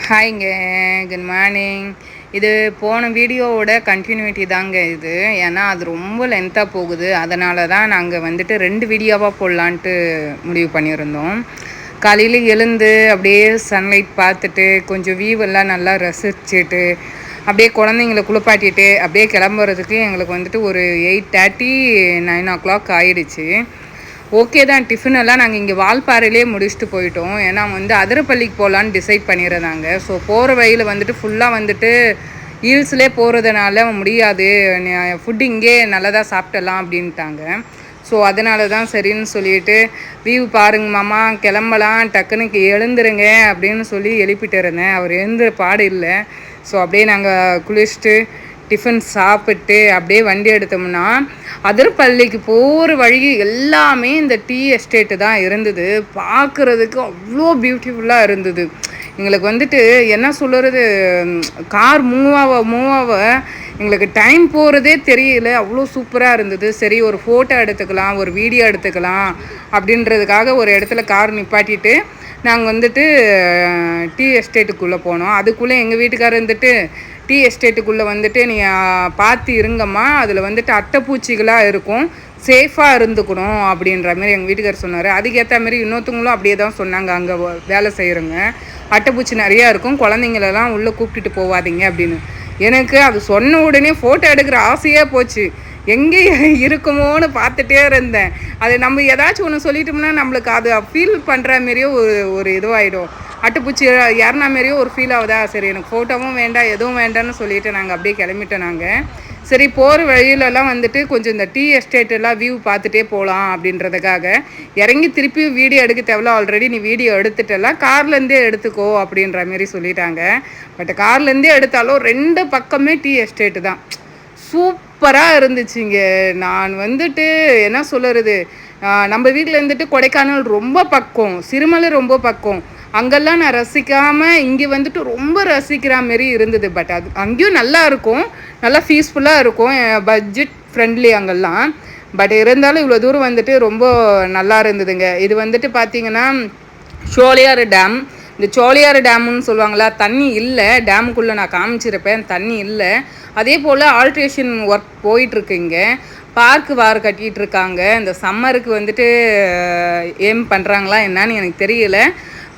ஹாய்ங்க, good morning. இது போன வீடியோவோட கண்டினியூட்டி தாங்க இது. ஏன்னா அது ரொம்ப லென்த்தாக போகுது. அதனால தான் நாங்கள் வந்துட்டு 2 வீடியோவாக போடலான்ட்டு முடிவு பண்ணியிருந்தோம். காலையில் எழுந்து அப்படியே சன்லைட் பார்த்துட்டு கொஞ்சம் வியூவெல்லாம் நல்லா ரசிச்சுட்டு அப்படியே குழந்தைங்கள குளிப்பாட்டிட்டு அப்படியே கிளம்புறதுக்கு எங்களுக்கு வந்துட்டு ஒரு 8:30 9 ஆகிடுச்சு. ஓகே தான். டிஃபன் எல்லாம் நாங்கள் இங்கே வால்பாறையிலே முடிச்சுட்டு போயிட்டோம். ஏன்னா அதிரப்பள்ளிக்கு போகலான்னு டிசைட் பண்ணிடுறாங்க. ஸோ போகிற வழியில் வந்துட்டு ஃபுல்லாக வந்துட்டு ஹீல்ஸ்லேயே போகிறதுனால முடியாது, ஃபுட்டு இங்கே நல்லதாக சாப்பிடலாம் அப்படின்ட்டாங்க. ஸோ அதனால தான் சரின்னு சொல்லிட்டு வியூ பாருங்க மாமா, கிளம்பலாம், டக்குனுக்கு எழுந்துருங்க அப்படின்னு சொல்லி எழுப்பிட்டு இருந்தேன். அவர் எழுந்துற பாடு இல்லை. ஸோ அப்படியே நாங்கள் குளிச்சுட்டு டிஃபன் சாப்பிட்டு அப்படியே வண்டி எடுத்தோம்னா அதிரப்பள்ளிக்கு போகிற வழி எல்லாமே இந்த டீ எஸ்டேட்டு தான் இருந்தது. பார்க்குறதுக்கு அவ்வளோ பியூட்டிஃபுல்லாக இருந்தது. எங்களுக்கு வந்துட்டு என்ன சொல்கிறது, கார் மூவாக எங்களுக்கு டைம் போகிறதே தெரியல. அவ்வளோ சூப்பராக இருந்தது. சரி, ஒரு ஃபோட்டோ எடுத்துக்கலாம், ஒரு வீடியோ எடுத்துக்கலாம் அப்படின்றதுக்காக ஒரு இடத்துல கார் நிப்பாட்டிட்டு நாங்கள் வந்துட்டு டீ எஸ்டேட்டுக்குள்ளே போனோம். அதுக்குள்ளே எங்கள் வீட்டுக்காரர் வந்துட்டு டீ எஸ்டேட்டுக்குள்ளே வந்துட்டு நீ பார்த்து இருங்கம்மா, அதில் வந்துட்டு அட்டைப்பூச்சிகளாக இருக்கும், சேஃபாக இருந்துக்கணும் அப்படின்ற மாதிரி எங்கள் வீட்டுக்காரர் சொன்னார். அதுக்கேற்ற மாதிரி இன்னொருத்தவங்களும் அப்படியே தான் சொன்னாங்க. அங்கே வேலை செய்கிறவங்க, அட்டைப்பூச்சி நிறையா இருக்கும், குழந்தைங்களெல்லாம் உள்ளே கூப்பிட்டுட்டு போவாதீங்க அப்படின்னு. எனக்கு அது சொன்ன உடனே ஃபோட்டோ எடுக்கிற ஆசையாக போச்சு. எங்கே இருக்குமோன்னு பார்த்துட்டே இருந்தேன். அது நம்ம ஏதாச்சும் ஒன்று சொல்லிட்டோம்னா நம்மளுக்கு அது ஃபீல் பண்ணுற மாரியே ஒரு இதுவாகிடும். அட்டைப்பூச்சி ஏறினா மாரியே ஒரு ஃபீல் ஆகுதா. சரி, எனக்கு ஃபோட்டோவும் வேண்டாம், எதுவும் வேண்டாம்னு சொல்லிவிட்டு நாங்கள் அப்படியே கிளம்பிட்டோம். நாங்கள் சரி போகிற வழியிலலாம் வந்துட்டு கொஞ்சம் இந்த டீ எஸ்டேட்டெல்லாம் வியூ பார்த்துட்டே போகலாம் அப்படின்றதுக்காக இறங்கி திருப்பி வீடியோ எடுக்க தேவையில்ல, ஆல்ரெடி நீ வீடியோ எடுத்துட்டெல்லாம் கார்லேருந்தே எடுத்துக்கோ அப்படின்ற மாரி சொல்லிட்டாங்க. பட் கார்லேருந்தே எடுத்தாலும் 2 பக்கமே டீ எஸ்டேட்டு தான். சூப்பராக இருந்துச்சுங்க. நான் வந்துட்டு என்ன சொல்கிறது, நம்ம வீட்டில் இருந்துட்டு கொடைக்கானல் ரொம்ப பக்கம், சிறுமலை ரொம்ப பக்கம். அங்கெல்லாம் நான் ரசிக்காமல் இங்கே வந்துட்டு ரொம்ப ரசிக்கிற மாரி இருந்தது. பட் அது அங்கேயும் நல்லா இருக்கும், நல்லா பீஸ்ஃபுல்லாக இருக்கும், பட்ஜெட் ஃப்ரெண்ட்லி அங்கெல்லாம். பட் இருந்தாலும் இவ்வளோ தூரம் வந்துட்டு ரொம்ப நல்லா இருந்ததுங்க. இது வந்துட்டு பார்த்திங்கன்னா சோலையாறு டேம். இந்த சோலையாறு டேமுன்னு சொல்லுவாங்களா, தண்ணி இல்லை டேமுக்குள்ளே, நான் காமிச்சிருப்பேன், தண்ணி இல்லை. அதே போல் ஆல்ட்ரேஷன் ஒர்க் போயிட்டுருக்கு. இங்கே பார்க்கு கட்டிகிட்டு இருக்காங்க. இந்த சம்மருக்கு வந்துட்டு ஏம் பண்ணுறாங்களா என்னன்னு எனக்கு தெரியல.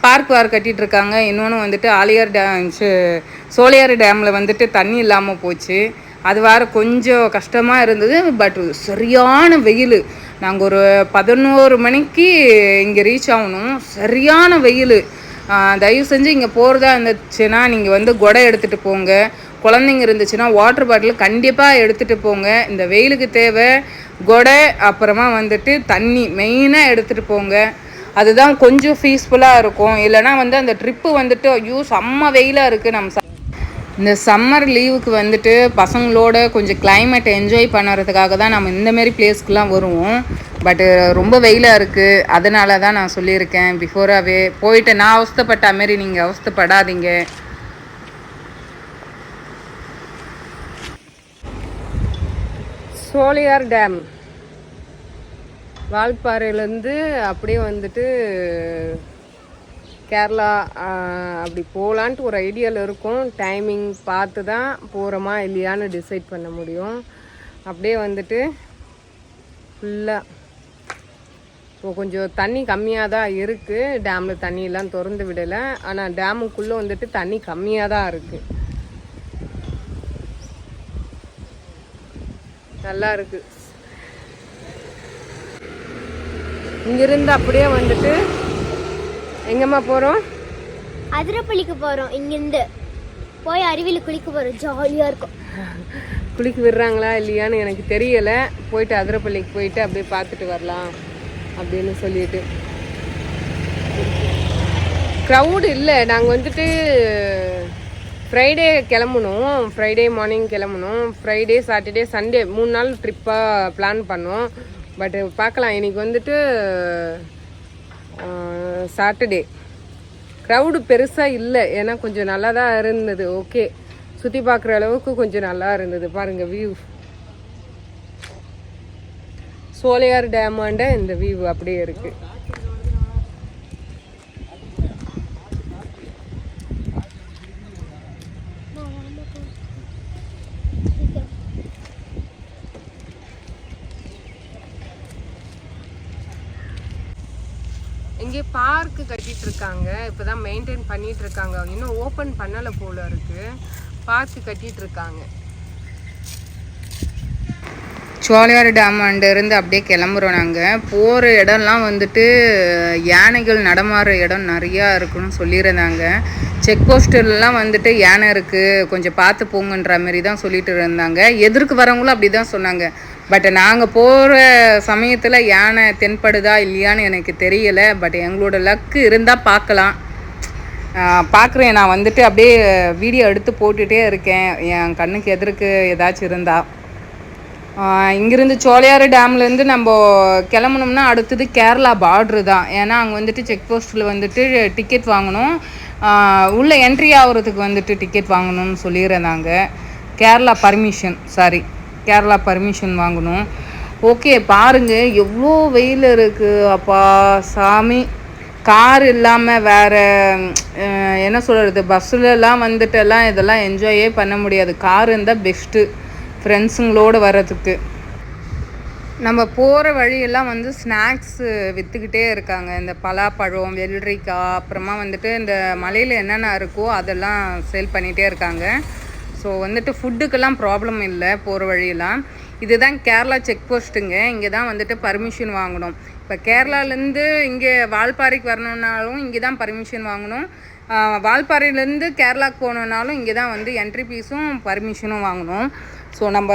பார்க் கட்டிகிட்டு இருக்காங்க. இன்னொன்று வந்துட்டு ஆலியார் சோலையாறு டேமில் வந்துட்டு தண்ணி இல்லாமல் போச்சு. அது கொஞ்சம் கஷ்டமாக இருந்தது. பட் சரியான வெயில். நாங்கள் ஒரு 11 மணிக்கு இங்கே ரீச் ஆகணும். சரியான வெயில். தயவு செஞ்சு இங்கே போகிறதா இருந்துச்சுன்னா நீங்கள் கொடை எடுத்துகிட்டு போங்க. குழந்தைங்க இருந்துச்சுன்னா வாட்டர் பாட்டில் கண்டிப்பாக எடுத்துகிட்டு போங்க. இந்த வெயிலுக்கு தேவை கொடை, அப்புறமா வந்துட்டு தண்ணி மெயினாக எடுத்துகிட்டு போங்க. அதுதான் கொஞ்சம் பீஸ்ஃபுல்லாக இருக்கும். இல்லைனா அந்த ட்ரிப்பு வந்துட்டு ஐயோ செம்ம வெயிலாக இருக்குது. இந்த சம்மர் லீவுக்கு வந்துட்டு பசங்களோட கொஞ்சம் கிளைமேட் என்ஜாய் பண்ணுறதுக்காக தான் நம்ம இந்தமாரி பிளேஸ்க்கெலாம் வருவோம். பட்டு ரொம்ப வெயிலாக இருக்குது. அதனால தான் நான் சொல்லியிருக்கேன் பிஃபோராகவே. போயிட்டு நான் அவஸ்தைப்பட்ட மாரி நீங்கள் அவஸ்தைப்படாதீங்க. சோலையார் டேம் வால்பாறையிலேருந்து அப்படியே வந்துட்டு கேரளா அப்படி போகலான்ட்டு ஒரு ஐடியாவில் இருக்கும். டைமிங் பார்த்து தான் போகிறோமா இல்லையான்னு டிசைட் பண்ண முடியும். அப்படியே வந்துட்டு ஃபுல்லாக இப்போ கொஞ்சம் தண்ணி கம்மியாக தான் இருக்குது. டேமில் தண்ணியெல்லாம் திறந்து விடலை. ஆனால் டேமுக்குள்ளே வந்துட்டு தண்ணி கம்மியாக தான் இருக்குது. நல்லா இருக்குது. இங்கிருந்து அப்படியே வந்துட்டு எங்கம்மா போகிறோம்? அதிரப்பள்ளிக்கு போகிறோம். இங்கேருந்து போய் அருவியில் குளிக்க போகிறோம். ஜாலியாக இருக்கும். குளிக்க விடுறாங்களா இல்லையான்னு எனக்கு தெரியலை. போயிட்டு அதிரப்பள்ளிக்கு போயிட்டு அப்படியே பார்த்துட்டு வரலாம் அப்படின்னு சொல்லிட்டு. க்ரௌடு இல்லை. நாங்கள் வந்துட்டு ஃப்ரைடே கிளம்பணும். ஃப்ரைடே மார்னிங் கிளம்பணும். ஃப்ரைடே சாட்டர்டே சண்டே 3 நாள் ட்ரிப்பாக பிளான் பண்ணோம். பட்டு பார்க்கலாம். இன்றைக்கி வந்துட்டு சாட்டர்டே. க்ரௌடு பெருசாக இல்லை. ஏன்னா கொஞ்சம் நல்லா தான் இருந்தது. ஓகே, சுற்றி பார்க்குற அளவுக்கு கொஞ்சம் நல்லா இருந்தது. பாருங்கள் வியூ, சோலையார் டேமாண்ட இந்த வியூ அப்படியே இருக்குது. இங்கே பார்க்கு கட்டிட்டு இருக்காங்க. இப்போதான் மெயின்டைன் பண்ணிட்டு இருக்காங்க. இன்னும் ஓப்பன் பண்ணலை போல இருக்கு. பார்க்கு கட்டிட்டு இருக்காங்க. சோலையாறு டேம் இருந்து அப்படியே கிளம்புறோம். நாங்கள் போகிற இடம்லாம் வந்துட்டு யானைகள் நடமாடுற இடம் நிறையா இருக்குன்னு சொல்லியிருந்தாங்க. செக் போஸ்டர்லாம் வந்துட்டு யானை இருக்குது, கொஞ்சம் பார்த்து போங்கன்ற மாரி தான் சொல்லிட்டு இருந்தாங்க. எதிர்க்கு வரவங்களும் அப்படி தான் சொன்னாங்க. பட் நாங்கள் போகிற சமயத்தில் யானை தென்படுதா இல்லையான்னு எனக்கு தெரியலை. பட் எங்களோட லக்கு இருந்தால் பார்க்கலாம். பார்க்குறேன். நான் வந்துட்டு அப்படியே வீடியோ எடுத்து போட்டுகிட்டே இருக்கேன், என் கண்ணுக்கு எதிர்க்கு ஏதாச்சும் இருந்தால். இங்கேருந்து சோலையாறு டேம்லேருந்து நம்ம கிளம்புனோம்னா அடுத்தது கேரளா பார்ட்ரு தான். ஏன்னா அங்கே வந்துட்டு செக் போஸ்ட்டில் வந்துட்டு டிக்கெட் வாங்கணும், உள்ளே என்ட்ரி ஆகிறதுக்கு வந்துட்டு டிக்கெட் வாங்கணும்னு சொல்லியிருந்தாங்க. கேரளா பர்மிஷன் வாங்கணும். ஓகே, பாருங்கள் எவ்வளோ வெயில் இருக்குது அப்பா சாமி. கார் இல்லாமல் வேறு என்ன சொல்கிறது, பஸ்ஸுலலாம் வந்துட்டெல்லாம் இதெல்லாம் என்ஜாயே பண்ண முடியாது. கார் இருந்தால் பெஸ்ட்டு ஃப்ரெண்ட்ஸுங்களோடு வர்றதுக்கு. நம்ம போகிற வழியெல்லாம் வந்து ஸ்நாக்ஸு விற்றுக்கிட்டே இருக்காங்க. இந்த பலாப்பழம், வெள்ளரிக்காய், அப்புறமா வந்துட்டு இந்த மலையில் என்னென்ன இருக்கோ அதெல்லாம் சேல் பண்ணிகிட்டே இருக்காங்க. ஸோ வந்துட்டு ஃபுட்டுக்கெல்லாம் ப்ராப்ளம் இல்லை போகிற வழியெல்லாம். இதுதான் கேரளா செக் போஸ்ட்டுங்க. இங்கே தான் வந்துட்டு பர்மிஷன் வாங்கணும். இப்போ கேரளாலேருந்து இங்கே வால்பாறைக்கு வரணுன்னாலும் இங்கே தான் பர்மிஷன் வாங்கணும். வால்பாறையிலேருந்து கேரளாவுக்கு போகணுன்னாலும் இங்கே தான் வந்து என்ட்ரி ஃபீஸும் பர்மிஷனும் வாங்கணும். ஸோ நம்ம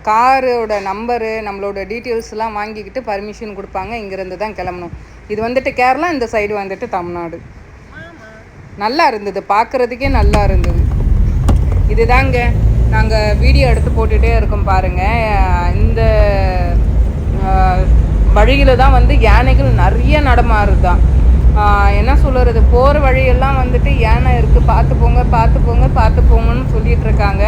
காரோட நம்பரு, நம்மளோட டீட்டெயில்ஸ்லாம் வாங்கிக்கிட்டு பர்மிஷன் கொடுப்பாங்க. இங்கேருந்து தான் கிளம்பணும். இது வந்துட்டு கேரளா, இந்த சைடு வந்துட்டு தமிழ்நாடு. நல்லா இருந்தது, பார்க்குறதுக்கே நல்லா இருந்தது. இதுதாங்க நாங்கள் வீடியோ எடுத்து போட்டுகிட்டே இருக்கோம் பாருங்கள். இந்த வழியில் தான் வந்து யானைகள் நிறைய நடமாறுதான். என்ன சொல்கிறது, போகிற வழியெல்லாம் வந்துட்டு யானை இருக்குது, பார்த்து போங்கன்னு சொல்லிகிட்டு இருக்காங்க.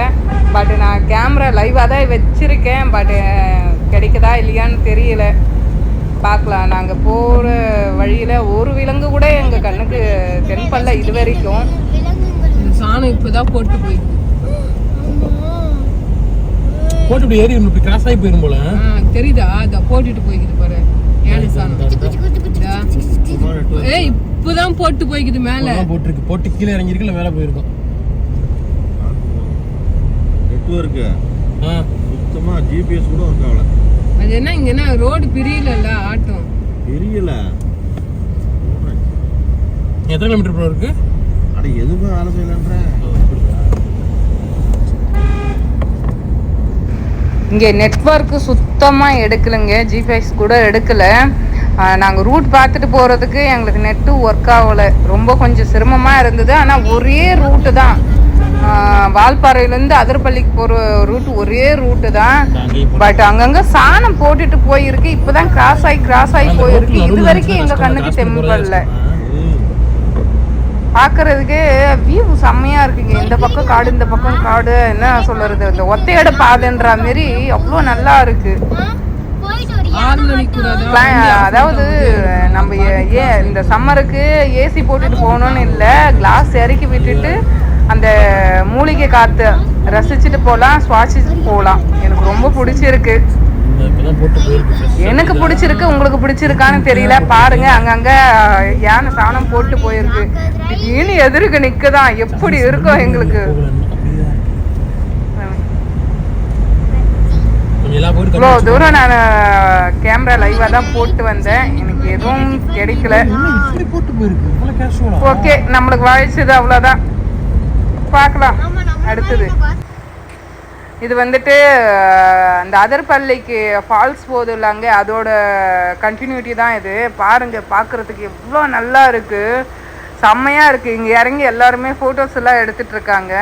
பட் நான் கேமரா லைவாக தான் வச்சுருக்கேன். பட்டு கிடைக்குதா இல்லையான்னு தெரியல, பார்க்கலாம். நாங்கள் போகிற வழியில் ஒரு விலங்கு கூட எங்கள் கண்ணுக்கு தென்படல இது வரைக்கும். சாணம் இப்போ தான் போட்டு ஏறி இப்படி கிராஸ் ஆகி போயிடும் போல தெரியுதா? அதை போட்டுட்டு போய்க்குது பாரு யானை சாணம். இப்பதான் போட்டு போய்க்குது, மேல போட்டு கீழே இறங்கிருக்குல, மேல போயிருக்கும். நெட்வொர்க் சுத்தமா ஜிபிஎஸ் கூட ஒர்க் ஆகல. அது என்ன இங்க என்ன ரோடு பிரியல, ஆட்டம் பிரியல. எத்தனை கிலோமீட்டர் போல இருக்கு? அட எதுவும் வேலை செய்யலன்ற. இங்கே நெட்வொர்க்கு சுத்தமாக எடுக்கலைங்க, ஜிபிஎஸ் கூட எடுக்கலை. நாங்கள் ரூட் பார்த்துட்டு போகிறதுக்கு எங்களுக்கு நெட்டு ஒர்க் ஆகலை, ரொம்ப கொஞ்சம் சிரமமாக இருந்தது. ஆனால் ஒரே ரூட்டு தான், வால்பாறையிலேருந்து அதிரப்பள்ளிக்கு போகிற ரூட்டு ஒரே ரூட்டு தான். பட் அங்கங்கே சாணம் போட்டுட்டு போயிருக்கு. இப்போ தான் கிராஸ் ஆகி போயிருக்கு. இது வரைக்கும் எங்கள் கண்ணுக்கு தெம்படல. பார்க்கறதுக்கு வியூ செம்மையாக இருக்குங்க. இந்த பக்கம் காடு, இந்த பக்கம் காடு. என்ன சொல்கிறது, இந்த ஒத்தையட பாதைன்ற மாரி அவ்வளோ நல்லா இருக்குது. அதாவது நம்ம இந்த சம்மருக்கு ஏசி போட்டுட்டு போகணும்னு இல்லை, கிளாஸ் இறக்கி விட்டுட்டு அந்த மூலிகை காற்று ரசிச்சுட்டு போகலாம், சுவாசிச்சுட்டு போகலாம். எனக்கு ரொம்ப பிடிச்சிருக்கு. எனக்கு பிடிச்சிருக்கு, உங்களுக்கு பிடிச்சிருக்கான்னு தெரியல. பாருங்க, அங்கங்க யானை சாணம் போட்டு போயிருக்கு. திடீர்னு எதிர்க்கு நிற்குதான், எப்படி இருக்கும் எங்களுக்கு. இவ்வளோ தூரம் நான் கேமரா லைவாக தான் போட்டு வந்தேன், எனக்கு எதுவும் கிடைக்கல. ஓகே, நம்மளுக்கு வாய்ச்சது அவ்வளோதான். பார்க்கலாம் அடுத்தது. இது வந்துட்டு அந்த அதிரப்பள்ளிக்கு ஃபால்ஸ் போகுது இல்லைங்க, அதோட கண்டினியூட்டி தான் இது. பாருங்கள், பார்க்குறதுக்கு எவ்வளோ நல்லா இருக்குது, செம்மையாக இருக்குது. இங்கே இறங்கி எல்லாருமே ஃபோட்டோஸ் எல்லாம் எடுத்துகிட்ருக்காங்க.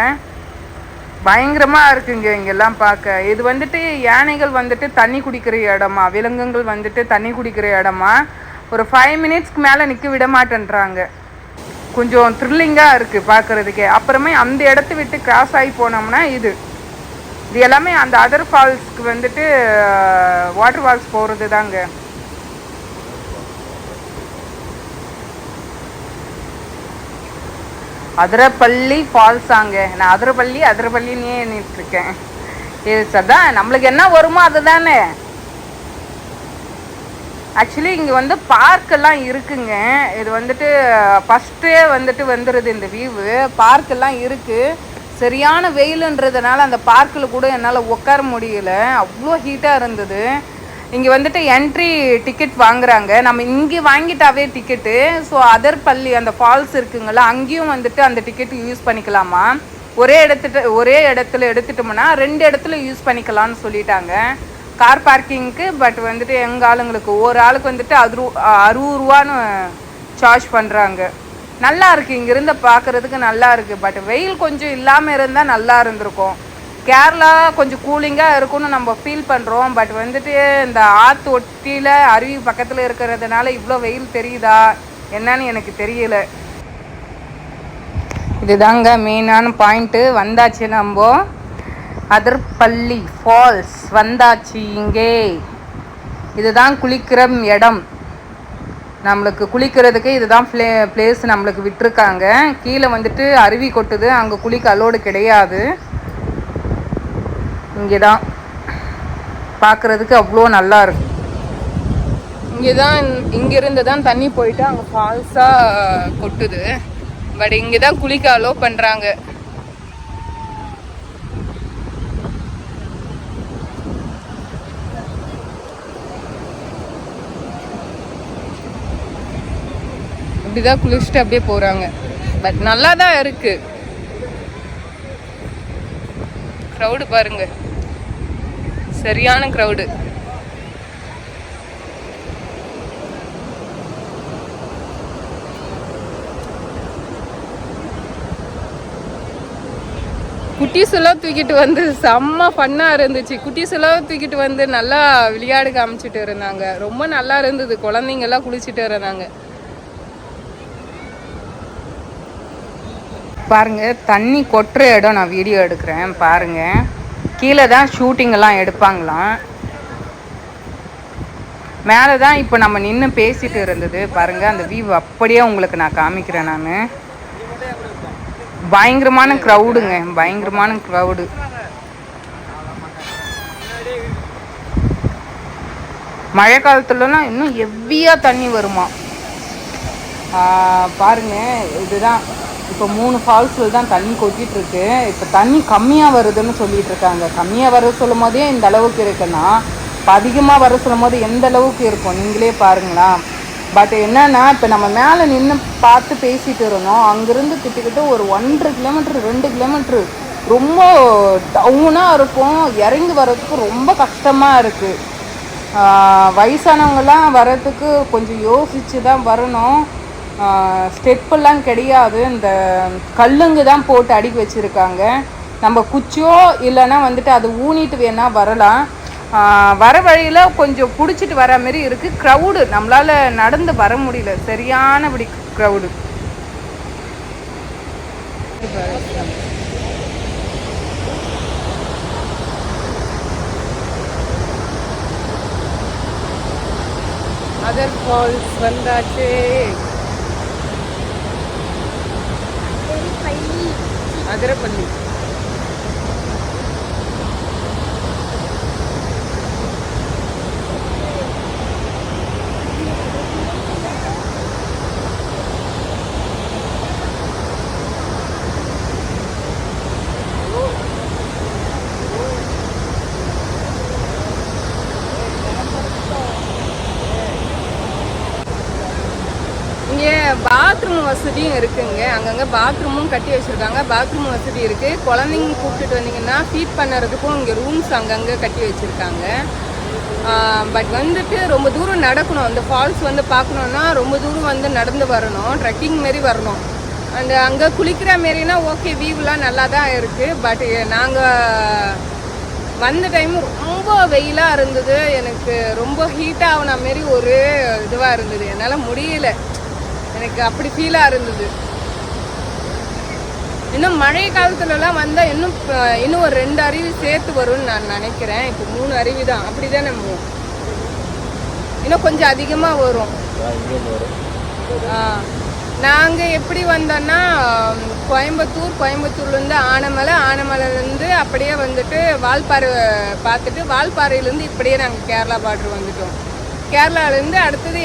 பயங்கரமாக இருக்குங்க இங்கெல்லாம் பார்க்க. இது வந்துட்டு யானைகள் வந்துட்டு தண்ணி குடிக்கிற இடமா, விலங்குகள் வந்துட்டு தண்ணி குடிக்கிற இடமா. ஒரு 5 மினிட்ஸ்க்கு மேலே நிற்க விட மாட்டேன்றாங்க. கொஞ்சம் த்ரில்லிங்காக இருக்குது பார்க்குறதுக்கே. அப்புறமே அந்த இடத்த விட்டு கிராஸ் ஆகி போனோம்னா இது எல்லாமே அந்த அதர் ஃபால்ஸ்க்கு வந்துட்டு வாட்டர் ஃபால்ஸ் போகிறது தாங்க. அதிரப்பள்ளி ஃபால்ஸாங்க. நான் அதிரப்பள்ளின்னே எண்ணிட்டுருக்கேன். இது சதான் நம்மளுக்கு என்ன வருமோ அது தானே. ஆக்சுவலி இங்கே வந்து பார்க்கெல்லாம் இருக்குங்க. இது வந்துட்டு ஃபஸ்ட்டே வந்துடுது இந்த வியூவு. பார்க்கெல்லாம் இருக்குது. சரியான வெயிலுன்றதுனால அந்த பார்க்கில் கூட என்னால் உட்கார முடியல, அவ்வளோ ஹீட்டாக இருந்தது. இங்கே வந்துட்டு என்ட்ரி டிக்கெட் வாங்குறாங்க. நம்ம இங்கே வாங்கிட்டாவே டிக்கெட்டு. ஸோ அதர் பள்ளி அந்த ஃபால்ஸ் இருக்குங்களா, அங்கேயும் வந்துட்டு அந்த டிக்கெட்டு யூஸ் பண்ணிக்கலாமா. ஒரே இடத்துல எடுத்துட்டோம்னா 2 இடத்துல யூஸ் பண்ணிக்கலாம்னு சொல்லிட்டாங்க கார் பார்க்கிங்க்கு. பட் வந்துட்டு எங்கள் ஆளுங்களுக்கு ஒரு ஆளுக்கு வந்துட்டு 60 ரூபான்னு சார்ஜ் பண்ணுறாங்க. நல்லா இருக்குது, இங்கேருந்து பார்க்குறதுக்கு நல்லா இருக்குது. பட் வெயில் கொஞ்சம் இல்லாமல் இருந்தால் நல்லா இருந்திருக்கும். கேரளா கொஞ்சம் கூலிங்காக இருக்கும்னு நம்ம ஃபீல் பண்ணுறோம். பட் வந்துட்டு இந்த ஆற்று ஒட்டியில் அருவி பக்கத்தில் இருக்கிறதுனால இவ்வளோ வெயில் தெரியுதா என்னன்னு எனக்கு தெரியல. இதுதாங்க மெயினான பாயிண்ட்டு. வந்தாச்சு நம்ம அதிரப்பள்ளி ஃபால்ஸ் வந்தாச்சு. இங்கே இதுதான் குளிக்கிற இடம். நம்மளுக்கு குளிக்கிறதுக்கு இதுதான் பிளேஸ் நம்மளுக்கு விட்டுருக்காங்க. கீழே வந்துட்டு அருவி கொட்டுது, அங்கே குளிக்க அலோடு கிடையாது. இங்கே தான் பார்க்குறதுக்கு அவ்வளோ நல்லா இருக்கு. இங்கேருந்து தான் தண்ணி போயிட்டு அங்கே ஃபால்ஸாக கொட்டுது. பட் இங்கே தான் குளிக்க அலோ பண்ணுறாங்க. இப்படிதான் குளிச்சுட்டு அப்படியே போகிறாங்க. பட் நல்லா தான் இருக்குது. க்ரௌடு பாருங்க, சரியான க்ரௌடு. குட்டீஸெல்லாம் தூக்கிட்டு வந்து செம்ம ஃபன்னாக இருந்துச்சு. குட்டீஸெல்லாம் தூக்கிட்டு வந்து நல்லா விளையாடு காமிச்சிட்டு இருந்தாங்க. ரொம்ப நல்லா இருந்தது. குழந்தைங்கெல்லாம் குளிச்சுட்டு இருந்தாங்க. பாருங்க, தண்ணி கொட்டுற இடம் நான் வீடியோ எடுக்கிறேன் பாருங்க. கீழே தான் ஷூட்டிங்கெல்லாம் எடுப்பாங்களாம். மேலே தான் இப்போ நம்ம நின்று பேசிட்டு இருந்தது பாருங்க. அந்த வியூ அப்படியே உங்களுக்கு நான் காமிக்கிறேன். நான் பயங்கரமான க்ரௌடுங்க, பயங்கரமான க்ரௌடு. மழை காலத்துலலாம் இன்னும் ஹெவியாக தண்ணி வருமா பாருங்க. இதுதான் இப்போ 3 ஃபால்ஸில் தான் தண்ணி கொட்டிகிட்டு இருக்கு. இப்போ தண்ணி கம்மியாக வருதுன்னு சொல்லிட்டு இருக்காங்க. கம்மியாக வர சொல்லும் போதே இந்த அளவுக்கு இருக்குன்னா இப்போ அதிகமாக வர சொல்லும் போது எந்த அளவுக்கு இருக்கும் நீங்களே பாருங்களா. பட் என்னன்னா இப்போ நம்ம மேலே நின்று பார்த்து பேசிட்டு இருந்தோம். அங்கேருந்து கிட்டக்கிட்ட ஒரு 1.5 கிலோமீட்டர் 2 கிலோமீட்ரு ரொம்ப டவுனாக இருக்கும். இறங்கி வர்றதுக்கு ரொம்ப கஷ்டமாக இருக்குது. வயசானவங்களாம் வர்றதுக்கு கொஞ்சம் யோசித்து தான் வரணும். ஸ்டெப்பெல்லாம் கிடையாது. இந்த கல்லுங்க தான் போட்டு அடுக்கி வச்சுருக்காங்க. நம்ம குச்சியோ இல்லைன்னா வந்துட்டு அது ஊனிட்டு வேணால் வரலாம். வர வழியில் கொஞ்சம் பிடிச்சிட்டு வர மாரி இருக்குது. க்ரௌடு, நம்மளால் நடந்து வர முடியல, சரியானபடி க்ரௌடு. அதர் ஃபால்ஸ் வந்தாச்சு. அதிரப்பள்ளி. இங்கே பாத்ரூம் வசதியும் இருக்குங்க. அங்கங்கே பாத்ரூமும் கட்டி வச்சுருக்காங்க. பாத்ரூம் வசதி இருக்குது. குழந்தைங்க கூப்பிட்டுட்டு வந்தீங்கன்னா ஃபீட் பண்ணுறதுக்கும் இங்கே ரூம்ஸ் அங்கங்கே கட்டி வச்சுருக்காங்க. பட் வந்துட்டு ரொம்ப தூரம் நடக்கணும். அந்த ஃபால்ஸ் வந்து பார்க்கணுன்னா ரொம்ப தூரம் வந்து நடந்து வரணும், ட்ரெக்கிங் மாரி வரணும். அண்ட் அங்கே குளிக்கிற மாரினா ஓகே, வியூலாம் நல்லா தான் இருக்குது. பட் நாங்கள் வந்த டைம் ரொம்ப வெயிலாக இருந்தது. எனக்கு ரொம்ப ஹீட்டாக ஆகின மாரி ஒரு இதுவாக இருந்தது. என்னால் முடியல, எனக்கு அப்படி ஃபீலாக இருந்தது. இன்னும் மழை காலத்துலலாம் வந்தால் இன்னும் ஒரு 2 அருவி சேர்த்து வரும்னு நான் நினைக்கிறேன். இப்போ 3 அருவி தான், அப்படி தான் நம்ம இன்னும் கொஞ்சம் அதிகமாக வரும். நாங்கள் எப்படி வந்தோன்னா கோயம்புத்தூர்லேருந்து ஆனைமலைலேருந்து அப்படியே வந்துட்டு வால்பாறை பார்த்துட்டு வால்பாறையிலேருந்து இப்படியே நாங்கள் கேரளா பார்டர் வந்துட்டோம். கேரளாலேருந்து அடுத்தது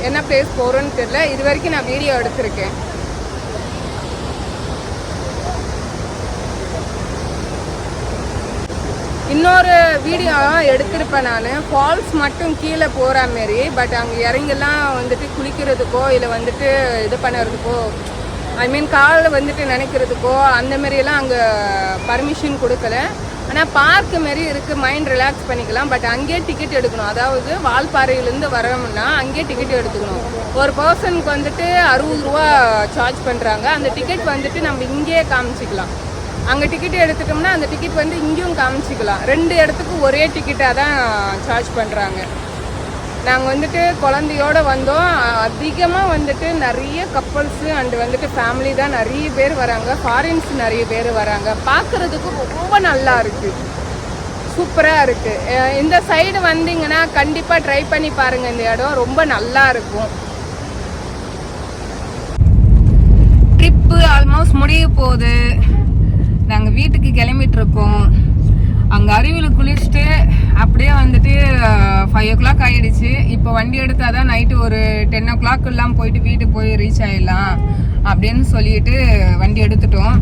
என்ன பிளேஸ் போகிறோன்னு தெரியல. இது வரைக்கும் நான் வீடியோ எடுத்திருக்கேன். இன்னொரு வீடியோ எடுத்திருப்பேன் நான், ஃபால்ஸ் மட்டும் கீழே போகிற மாரி. பட் அங்கே இறங்கெல்லாம் வந்துட்டு குளிக்கிறதுக்கோ இல்லை வந்துட்டு இது பண்ணுறதுக்கோ, ஐ மீன் காலில் வந்துட்டு நினைக்கிறதுக்கோ அந்த மாரியெல்லாம் அங்கே பர்மிஷன் கொடுக்கல. ஆனால் பார்க்கு மாரி இருக்குது, மைண்ட் ரிலாக்ஸ் பண்ணிக்கலாம். பட் அங்கேயே டிக்கெட் எடுக்கணும். அதாவது வால்பாறையிலேருந்து வரோம்னா அங்கேயே டிக்கெட் எடுத்துக்கணும். ஒரு பர்சனுக்கு வந்துட்டு 60 ரூபா சார்ஜ் பண்ணுறாங்க. அந்த டிக்கெட் வந்துட்டு நம்ம இங்கேயே காமிச்சிக்கலாம். அங்கே டிக்கெட் எடுத்துட்டோம்னா அந்த டிக்கெட் வந்து இங்கேயும் காமிச்சிக்கலாம். 2 இடத்துக்கு ஒரே டிக்கெட்டாக தான் சார்ஜ் பண்ணுறாங்க. நாங்கள் வந்துட்டு குழந்தையோடு வந்தோம். அதிகமாக வந்துட்டு நிறைய கப்பல்ஸு அண்டு வந்துட்டு ஃபேமிலி தான் நிறைய பேர் வராங்க. ஃபாரின்ஸ் நிறைய பேர் வராங்க. பார்க்குறதுக்கு ரொம்ப நல்லா இருக்குது, சூப்பராக இருக்குது. இந்த சைடு வந்தீங்கன்னா கண்டிப்பாக ட்ரை பண்ணி பாருங்கள். இந்த இடம் ரொம்ப நல்லா இருக்கும். ட்ரிப்பு ஆல்மோஸ்ட் முடிய போகுது. நாங்கள் வீட்டுக்கு கிளம்பிட்டு இருக்கோம். அங்கே அருவியில் குளிச்சுட்டு அப்படியே வந்துட்டு 5 o'clock ஆகிடுச்சு. இப்போ வண்டி எடுத்தால் தான் நைட்டு ஒரு 10 o'clock எல்லாம் போயிட்டு வீட்டுக்கு போய் ரீச் ஆகிடலாம் அப்படின்னு சொல்லிட்டு வண்டி எடுத்துட்டோம்.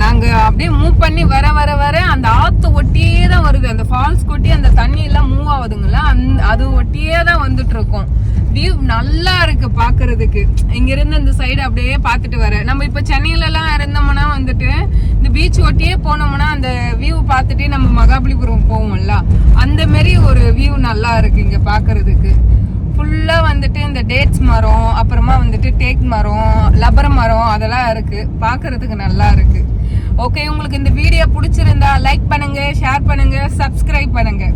நாங்கள் அப்படியே மூவ் பண்ணி வர வர வர அந்த ஆற்று ஒட்டியே தான் வருது. அந்த ஃபால்ஸ் கொட்டி அந்த தண்ணி எல்லாம் மூவ் ஆகுதுங்களா, அது ஒட்டியே தான் வந்துட்டு இருக்கோம். வியூ நல்லா இருக்கு பாக்குறதுக்கு. இங்க இருந்து இந்த சைடு அப்படியே பாத்துட்டு வர, நம்ம இப்ப சென்னையில எல்லாம் இருந்தோம்னா வந்துட்டு இந்த பீச் ஒட்டியே போனோம்னா அந்த வியூ பார்த்துட்டே நம்ம மகாபலிபுரம் போவோம்ல, அந்த மாதிரி ஒரு வியூ நல்லா இருக்கு இங்க பாக்குறதுக்கு. ஃபுல்லா வந்துட்டு இந்த டேட்ஸ் மரம், அப்புறமா வந்துட்டு தேக்கு மரம், லப்பர மரம் அதெல்லாம் இருக்கு. பாக்குறதுக்கு நல்லா இருக்கு. ஓகே, உங்களுக்கு இந்த வீடியோ பிடிச்சிருந்தா லைக் பண்ணுங்க, ஷேர் பண்ணுங்க, சப்ஸ்கிரைப் பண்ணுங்க.